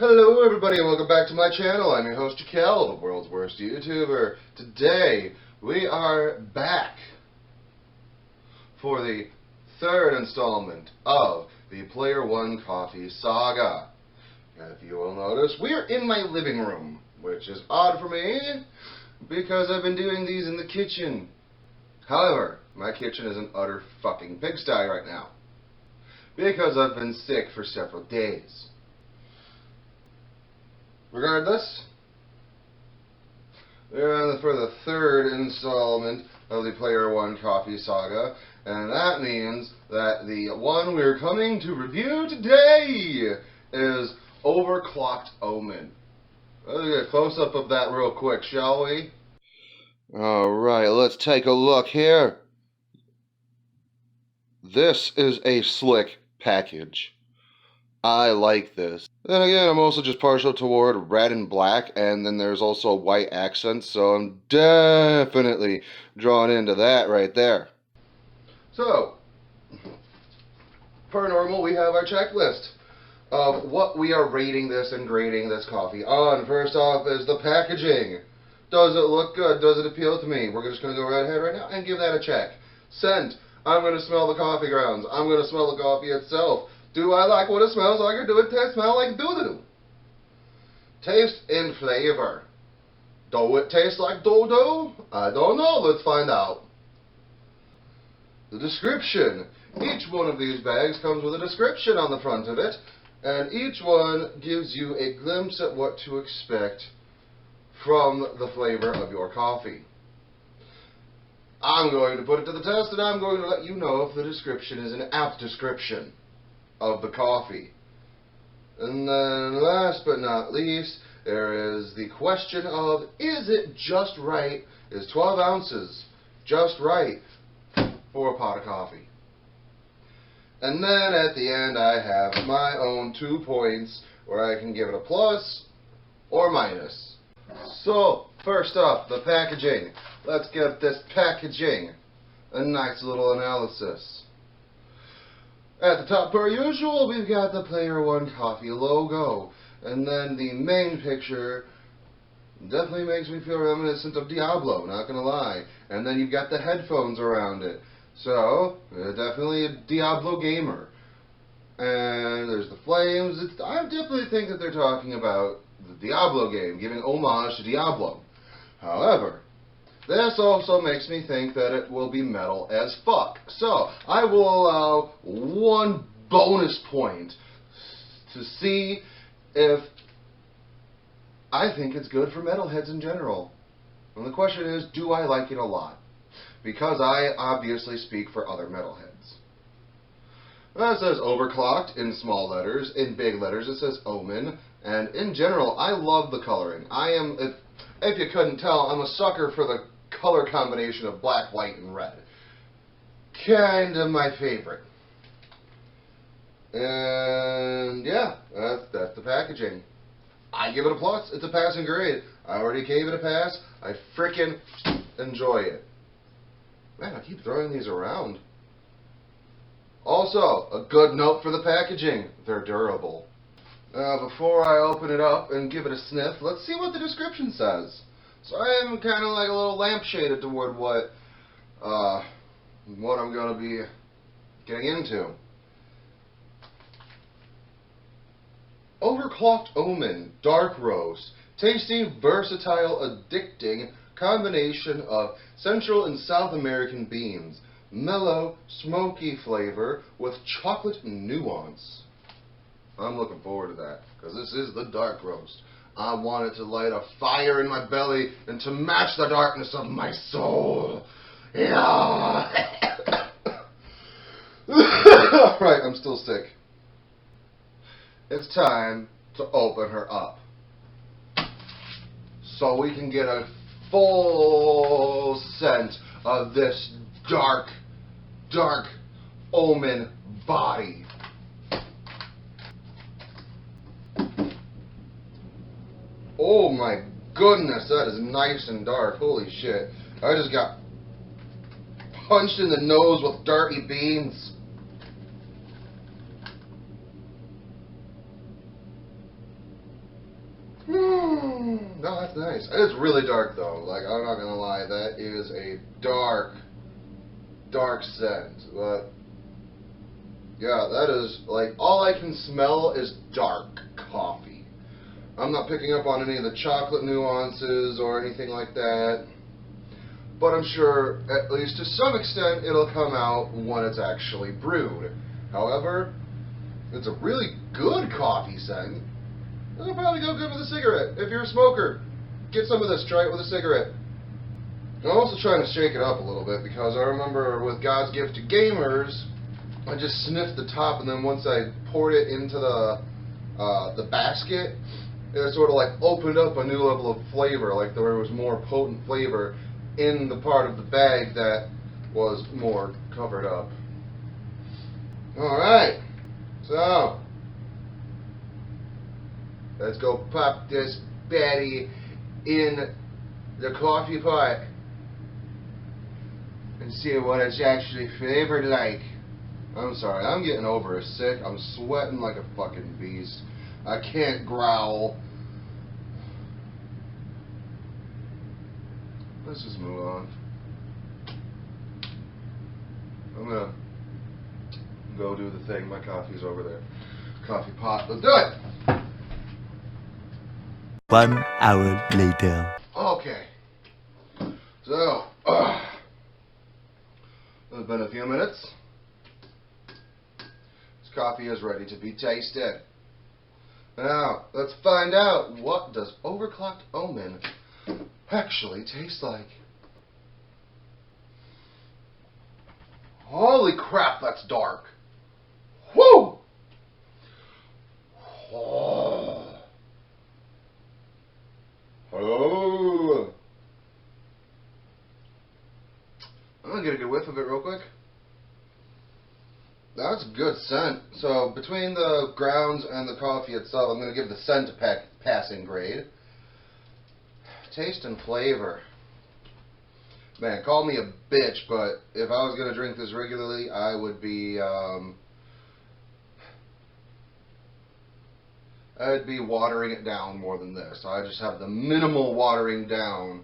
Hello everybody and welcome back to my channel. I'm your host Jakel, the world's worst YouTuber. Today we are back for the third installment of the Player One Coffee Saga. If you will notice, we are in my living room, which is odd for me because I've been doing these in the kitchen. However, my kitchen is an utter fucking pigsty right now because I've been sick for several days. Regardless, we're on for the third installment of the Player One Coffee Saga, and that means that the one we're coming to review today is Overclocked Omen. Let's get a close-up of that real quick, shall we? Alright, let's take a look here. This is a slick package. I like this. Then again, I'm also just partial toward red and black, and then there's also white accents, so I'm definitely drawn into that right there. So, per normal, we have our checklist of what we are rating this and grading this coffee on. First off is the packaging. Does it look good? Does it appeal to me? We're just going to go right ahead right now and give that a check. Scent. I'm going to smell the coffee grounds. I'm going to smell the coffee itself. Do I like what it smells like, or do it smell like doo-doo? Taste and flavor. Do it taste like doo-doo? I don't know. Let's find out. The description. Each one of these bags comes with a description on the front of it, and each one gives you a glimpse at what to expect from the flavor of your coffee. I'm going to put it to the test, and I'm going to let you know if the description is an apt description of the coffee. And then last but not least, there is the question of, is it just right? Is 12 ounces just right for a pot of coffee? And then at the end I have my own 2 points where I can give it a plus or minus. So first off, the packaging. Let's give this packaging a nice little analysis. At the top, per usual, we've got the Player One Coffee logo. And then the main picture definitely makes me feel reminiscent of Diablo, not gonna lie. And then you've got the headphones around it. So, definitely a Diablo gamer. And there's the flames. I definitely think that they're talking about the Diablo game, giving homage to Diablo. However, this also makes me think that it will be metal as fuck. So, I will allow 1 bonus point to see if I think it's good for metalheads in general. And the question is, do I like it a lot? Because I obviously speak for other metalheads. That says Overclocked in small letters. In big letters it says Omen. And in general, I love the coloring. I am, if you couldn't tell, I'm a sucker for the color combination of black, white, and red. Kinda my favorite. And yeah, that's the packaging. I give it a plus. It's a passing grade. I already gave it a pass. I frickin' enjoy it. Man, I keep throwing these around. Also, a good note for the packaging. They're durable. Before I open it up and give it a sniff, let's see what the description says. So I am kind of like a little lampshaded toward what I'm going to be getting into. Overclocked Omen, dark roast, tasty, versatile, addicting combination of Central and South American beans, mellow, smoky flavor with chocolate nuance. I'm looking forward to that, because this is the dark roast. I want it to light a fire in my belly and to match the darkness of my soul. Yeah. Right, I'm still sick. It's time to open her up so we can get a full scent of this dark, dark omen body. Oh my goodness, that is nice and dark. Holy shit. I just got punched in the nose with dirty beans. No, that's nice. It's really dark though. Like, I'm not gonna lie, that is a dark scent. But yeah, that is like all I can smell is dark coffee. I'm not picking up on any of the chocolate nuances or anything like that. But I'm sure, at least to some extent, it'll come out when it's actually brewed. However, it's a really good coffee scent. It'll probably go good with a cigarette. If you're a smoker, get some of this, try it with a cigarette. I'm also trying to shake it up a little bit because I remember with God's Gift to Gamers, I just sniffed the top, and then once I poured it into the basket, it sort of like opened up a new level of flavor, like there was more potent flavor in the part of the bag that was more covered up. Alright, so let's go pop this baddie in the coffee pot and see what it's actually flavored like. I'm sorry, I'm getting over sick. I'm sweating like a fucking beast. I can't growl. Let's just move on. I'm gonna go do the thing. My coffee's over there. Coffee pot. Let's do it! 1 hour later. Okay. So, it's been a few minutes. This coffee is ready to be tasted. Now, let's find out, what does Overclocked Omen actually taste like? Holy crap, that's dark. Woo! Oh. Oh. I'm gonna get a good whiff of it real quick. That's a good scent. So between the grounds and the coffee itself, I'm gonna give the scent a passing grade. Taste and flavor. Man, call me a bitch, but if I was gonna drink this regularly, I would be I'd be watering it down more than this. I just have the minimal watering down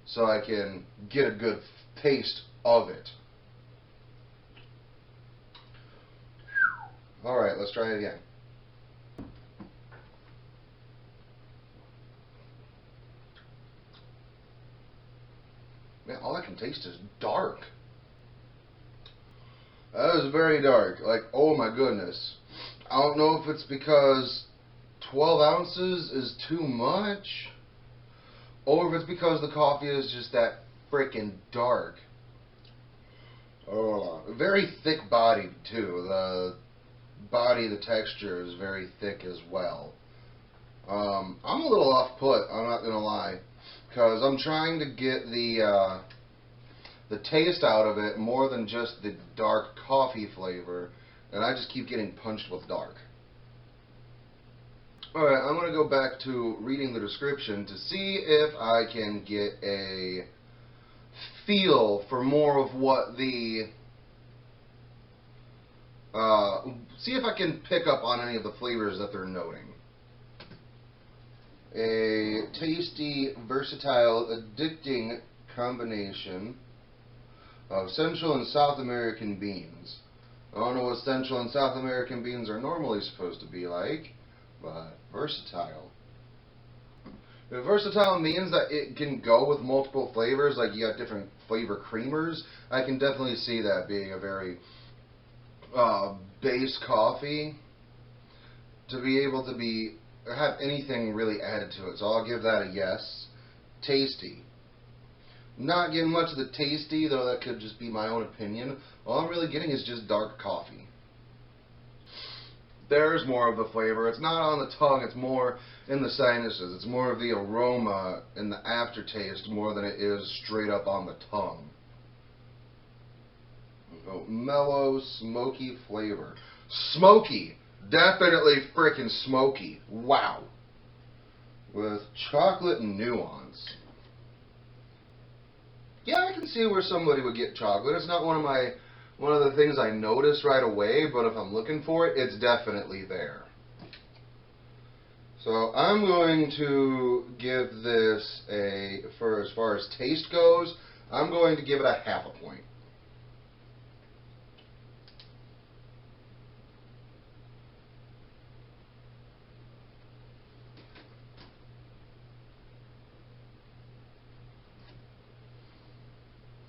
so I can get a good taste of it. Alright, let's try it again. Man, all I can taste is dark. That is very dark. Like, oh my goodness. I don't know if it's because 12 ounces is too much, or if it's because the coffee is just that freaking dark. Oh, very thick bodied too. The body, the texture is very thick as well. I'm a little off put, I'm not gonna lie, because I'm trying to get the taste out of it more than just the dark coffee flavor, and I just keep getting punched with dark. Alright, I'm going to go back to reading the description to see if I can get a feel for more of what the... see if I can pick up on any of the flavors that they're noting. A tasty, versatile, addicting combination of Central and South American beans. I don't know what Central and South American beans are normally supposed to be like, but versatile. If versatile means that it can go with multiple flavors, like you got different flavor creamers, I can definitely see that being a very base coffee to be able to have anything really added to it. So I'll give that a yes. Tasty. Not getting much of the tasty, though that could just be my own opinion. All I'm really getting is just dark coffee. There's more of the flavor. It's not on the tongue, it's more in the sinuses. It's more of the aroma and the aftertaste more than it is straight up on the tongue. Oh, mellow, smoky flavor. Smoky! Definitely frickin' smoky. Wow. With chocolate nuance. Yeah, I can see where somebody would get chocolate. It's not one of the things I notice right away, but if I'm looking for it, it's definitely there. So I'm going to give this for as far as taste goes, I'm going to give it a half a point.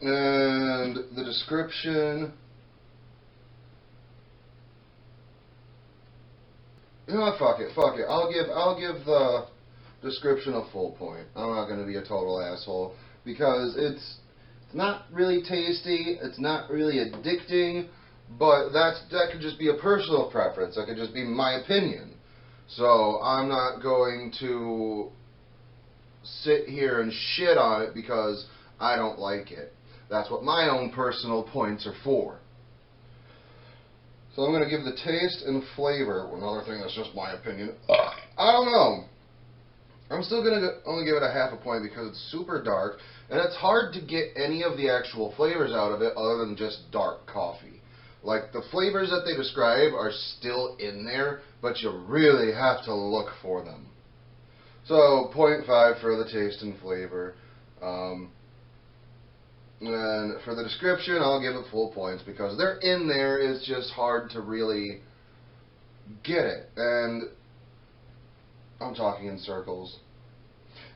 And the description, you know what, fuck it. I'll give the description a full point. I'm not going to be a total asshole because it's not really tasty, it's not really addicting, but that could just be a personal preference. That could just be my opinion. So I'm not going to sit here and shit on it because I don't like it. That's what my own personal points are for. So I'm going to give the taste and flavor, another thing that's just my opinion, I don't know. I'm still going to only give it a half a point because it's super dark, and it's hard to get any of the actual flavors out of it other than just dark coffee. Like, the flavors that they describe are still in there, but you really have to look for them. So, 0.5 for the taste and flavor. And for the description, I'll give it full points because they're in there. It's just hard to really get it. And I'm talking in circles.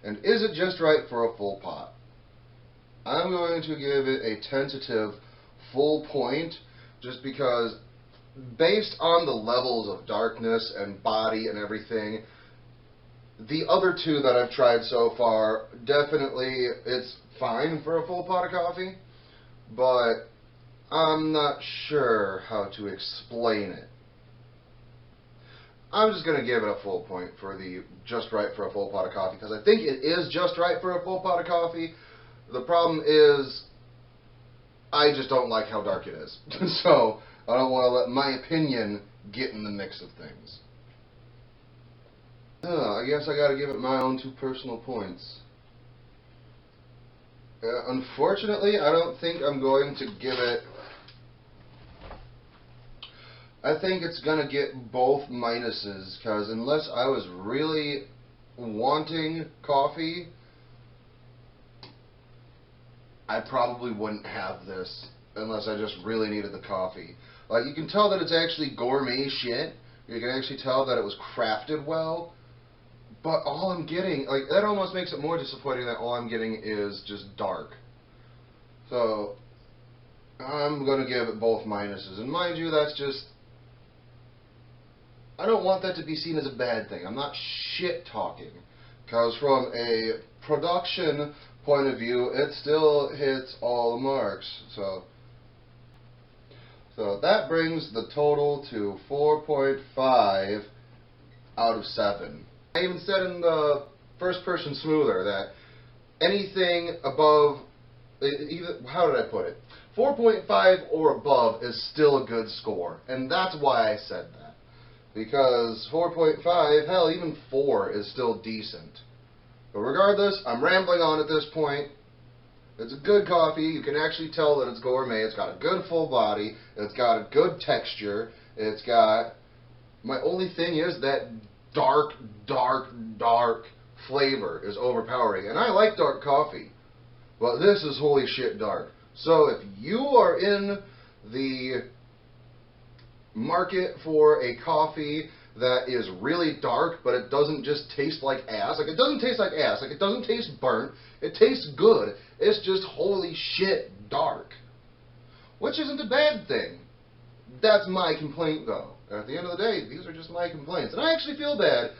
And is it just right for a full pot? I'm going to give it a tentative full point just because based on the levels of darkness and body and everything, the other two that I've tried so far, definitely it's fine for a full pot of coffee, but I'm not sure how to explain it. I'm just going to give it a full point for the just right for a full pot of coffee because I think it is just right for a full pot of coffee. The problem is I just don't like how dark it is. So I don't want to let my opinion get in the mix of things. I guess I got to give it my own 2 personal points. Unfortunately, I don't think I'm going to give it... I think it's going to get both minuses, because unless I was really wanting coffee, I probably wouldn't have this unless I just really needed the coffee. Like, you can tell that it's actually gourmet shit. You can actually tell that it was crafted well. But all I'm getting, like, that almost makes it more disappointing that all I'm getting is just dark. So, I'm going to give it both minuses. And mind you, that's just... I don't want that to be seen as a bad thing. I'm not shit-talking. Because from a production point of view, it still hits all the marks. So that brings the total to 4.5 out of 7. I even said in the first person smoother that anything above, how did I put it? 4.5 or above is still a good score. And that's why I said that. Because 4.5, hell, even 4 is still decent. But regardless, I'm rambling on at this point. It's a good coffee. You can actually tell that it's gourmet. It's got a good full body. It's got a good texture. It's got... My only thing is that dark flavor is overpowering. And I like dark coffee. But this is holy shit dark. So if you are in the market for a coffee that is really dark, but it doesn't just taste like ass. Like, it doesn't taste like ass. Like, it doesn't taste burnt. It tastes good. It's just holy shit dark. Which isn't a bad thing. That's my complaint, though. At the end of the day, these are just my complaints. And I actually feel bad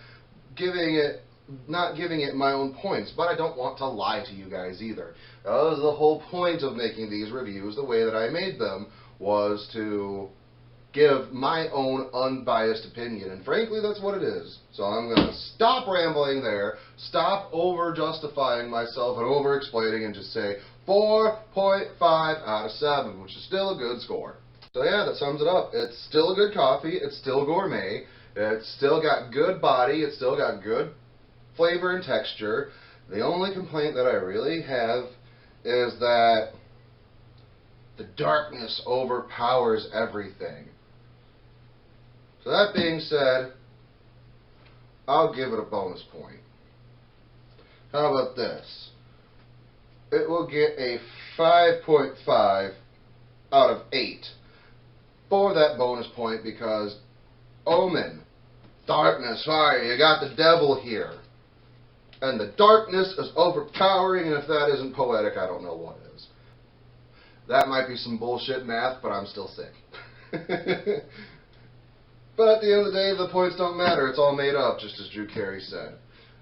not giving it my own points, but I don't want to lie to you guys either. That was the whole point of making these reviews the way that I made them, was to give my own unbiased opinion, and frankly, that's what it is. So I'm going to stop rambling there, stop over-justifying myself and over-explaining, and just say 4.5 out of 7, which is still a good score. So yeah, that sums it up. It's still a good coffee, it's still gourmet, it's still got good body, it's still got good flavor and texture. The only complaint that I really have is that the darkness overpowers everything. So that being said, I'll give it a bonus point. How about this? It will get a 5.5 out of 8 for that bonus point because Omen, darkness, fire, you got the devil here. And the darkness is overpowering, and if that isn't poetic, I don't know what is. That might be some bullshit math, but I'm still sick. But at the end of the day, the points don't matter. It's all made up, just as Drew Carey said.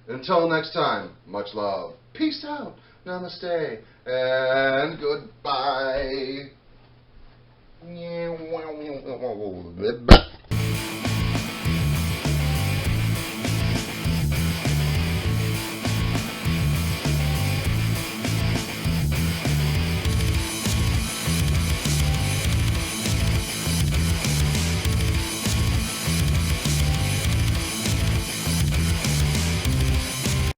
Until next time, much love. Peace out. Namaste. And goodbye.